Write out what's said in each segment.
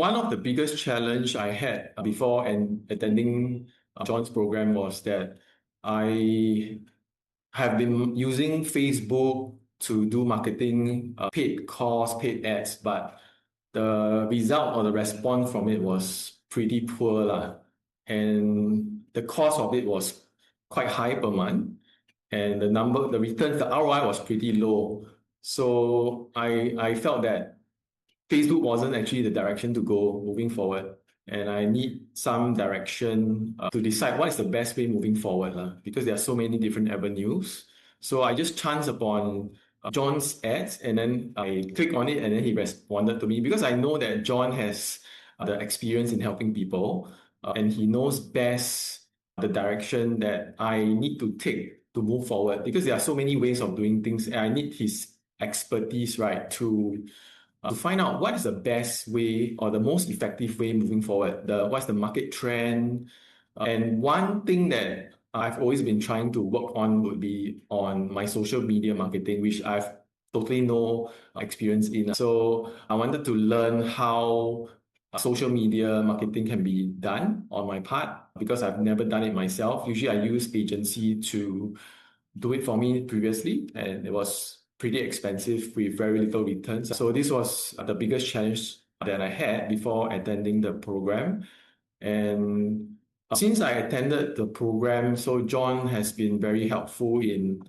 One of the biggest challenge I had before and attending John's program was that I have been using Facebook to do marketing, paid calls, paid ads, but the result or the response from it was pretty poor lah. And the cost of it was quite high per month, and the returns, the ROI was pretty low. So I felt that Facebook wasn't actually the direction to go moving forward. And I need some direction to decide what is the best way moving forward, because there are so many different avenues. So I just chanced upon John's ads, and then I clicked on it, and then he responded to me because I know that John has the experience in helping people, and he knows best the direction that I need to take to move forward, because there are so many ways of doing things, and I need his expertise, right, to find out what is the best way or the most effective way moving forward. What's the market trend? And one thing that I've always been trying to work on would be on my social media marketing, which I've totally no experience in. So I wanted to learn how social media marketing can be done on my part, because I've never done it myself. Usually I use agency to do it for me previously, and it was pretty expensive with very little returns. So this was the biggest challenge that I had before attending the program. And since I attended the program, so John has been very helpful in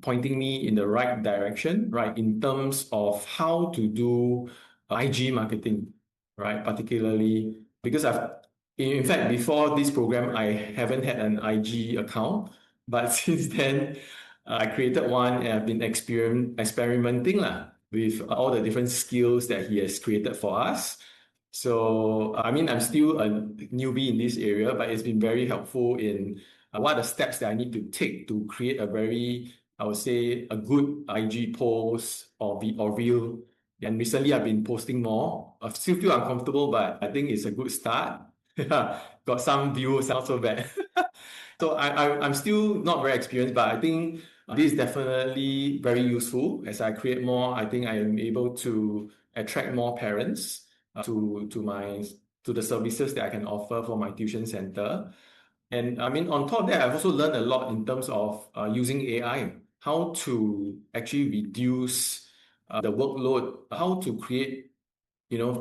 pointing me in the right direction, right, in terms of how to do IG marketing, right, particularly because in fact, before this program, I haven't had an IG account, but since then, I created one, and I've been experimenting with all the different skills that he has created for us. So, I mean, I'm still a newbie in this area, but it's been very helpful in what are the steps that I need to take to create a very, I would say, a good IG post or reel. And recently I've been posting more. I still feel uncomfortable, but I think it's a good start. Got some views, not so bad. So I'm still not very experienced, but I think this is definitely very useful. As I create more, I think I am able to attract more parents to the services that I can offer for my tuition center. And I mean, on top of that, I've also learned a lot in terms of using AI, how to actually reduce the workload, how to create,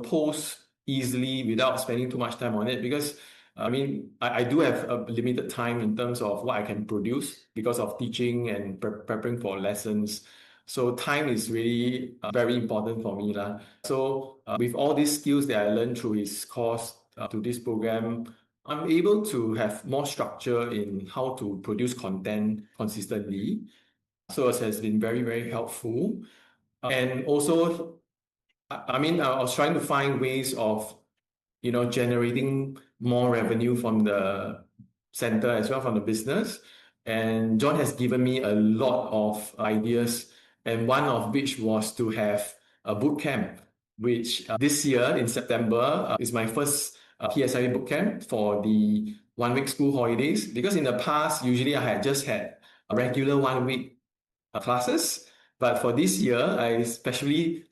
posts easily without spending too much time on it. Because I mean, I do have a limited time in terms of what I can produce because of teaching and preparing for lessons. So time is really very important for me. So with all these skills that I learned through his course to this program, I'm able to have more structure in how to produce content consistently. So it has been very, very helpful. And also, I mean, I was trying to find ways of generating more revenue from the center as well, from the business. And John has given me a lot of ideas, and one of which was to have a boot camp, which this year in September is my first PSLE boot camp for the 1 week school holidays. Because in the past, usually I had just had a regular 1 week classes. But for this year, I specially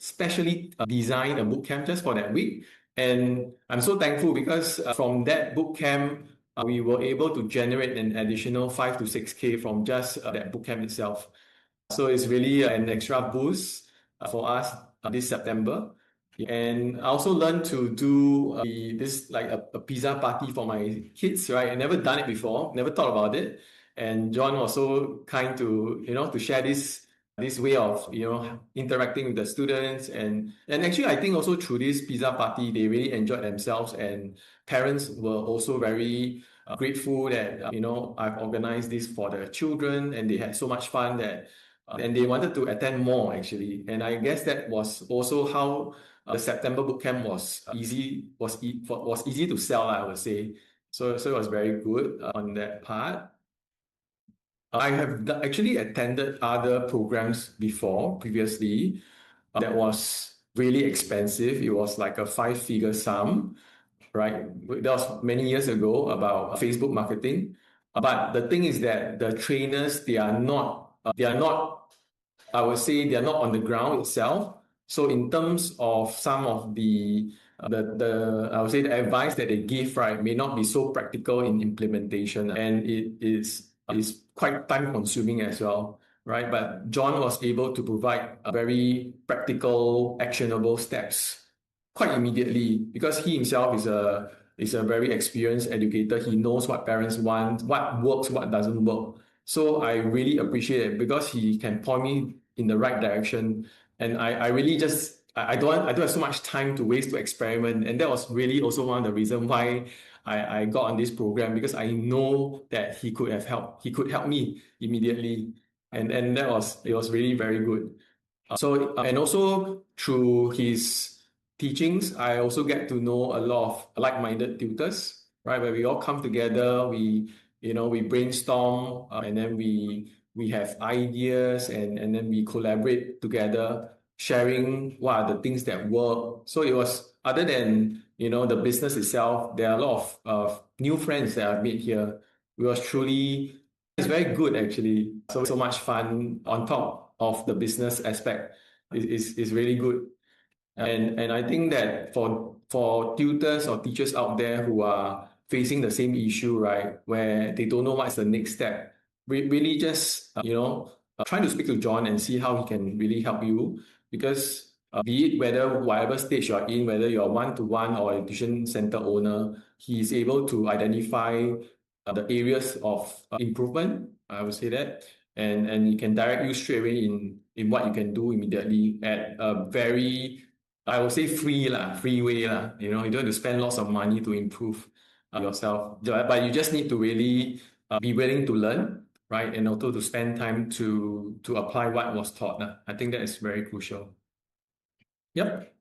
designed a boot camp just for that week. And I'm so thankful because from that boot camp, we were able to generate an additional 5 to 6K from just that boot camp itself. So it's really an extra boost for us this September. And I also learned to do this like a pizza party for my kids, right? I never done it before, never thought about it. And John was so kind to, to share this way of, interacting with the students. And actually, I think also through this pizza party, they really enjoyed themselves. And parents were also very grateful that, I've organized this for the children, and they had so much fun that, and they wanted to attend more actually. And I guess that was also how the September bootcamp was easy to sell, I would say. So it was very good on that part. I have actually attended other programs previously, that was really expensive. It was like a 5-figure sum, right? That was many years ago, about Facebook marketing. But the thing is that the trainers, they are not, I would say, they are not on the ground itself. So in terms of some of the I would say the advice that they give, right, may not be so practical in implementation, and it is quite time consuming as well, right? But John was able to provide very practical, actionable steps quite immediately because he himself is a very experienced educator. He knows what parents want, what works, what doesn't work. So I really appreciate it because he can point me in the right direction. And I really just I don't have so much time to waste to experiment. And that was really also one of the reasons why I got on this program because I know that he could help me immediately. And it was really very good. And also through his teachings, I also get to know a lot of like-minded tutors, right? Where we all come together, we brainstorm, and then we have ideas, and then we collaborate together, sharing what are the things that work. So it was other than the business itself, there are a lot of new friends that I've made here. It was truly it's very good actually. So much fun on top of the business aspect is really good. And I think that for tutors or teachers out there who are facing the same issue, right, where they don't know what's the next step, really just trying to speak to John and see how he can really help you because be it whether whatever stage you're in, whether you're one-to-one or a tuition center owner, he's able to identify the areas of improvement, I would say that, and he can direct you straight away in what you can do immediately at a very, I would say free way lah. You don't have to spend lots of money to improve yourself, but you just need to really be willing to learn, right, and also to spend time to apply what was taught. I think that is very crucial. Yep.